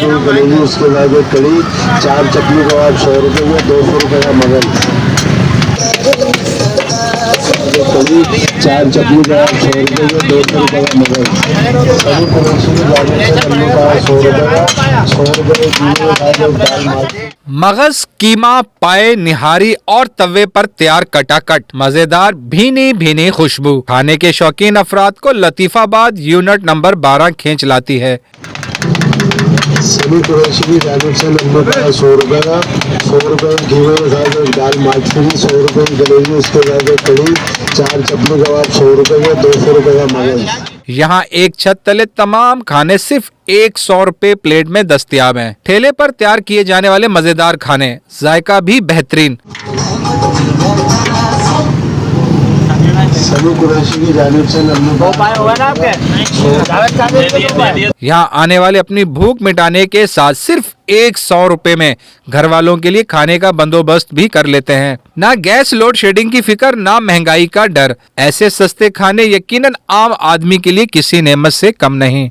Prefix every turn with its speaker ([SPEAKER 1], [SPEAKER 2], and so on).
[SPEAKER 1] रुपये की जलेबी, उसके बाद एक कड़ी, 4 चटनी कबाब 100 रुपये में, 200 रुपये का मगन। कड़ी 4 चटनी कबाब 100 रुपये में, 200 रुपये का मगन। सभी पड़ोसी के जाने से आलू का 100 रुपये का, 100 रुपये की दाल माटी।
[SPEAKER 2] मगज, कीमा, पाए, निहारी और तवे पर तैयार कटाकट, मजेदार भीनी भीनी खुशबू खाने के शौकीन अफराद को लतीफाबाद यूनिट नंबर 12 खींच लाती है।
[SPEAKER 1] सभी पड़ोसी की जाने से आलू का 100 रुपये का, 100 रुपये की घीमे के साथ एक दाल माटी, 100 रुपये की जलेबी, उसके बाद एक कड़ी, 4 चटनी कबाब 100 रुपये में, 200 रुपये का मगन।
[SPEAKER 2] यहाँ एक छत तले तमाम खाने सिर्फ 100 रुपए प्लेट में दस्तयाब हैं। ठेले पर तैयार किए जाने वाले मजेदार खाने, जायका भी बेहतरीन।
[SPEAKER 1] सभी कुरैशी की जानिब से
[SPEAKER 2] यहाँ आने वाले अपनी भूख मिटाने के साथ सिर्फ 100 रुपए में घर वालों के लिए खाने का बंदोबस्त भी कर लेते हैं। ना गैस लोड शेडिंग की फिक्र, ना महंगाई का डर। ऐसे सस्ते खाने यकीनन आम आदमी के लिए किसी नेमत से कम नहीं।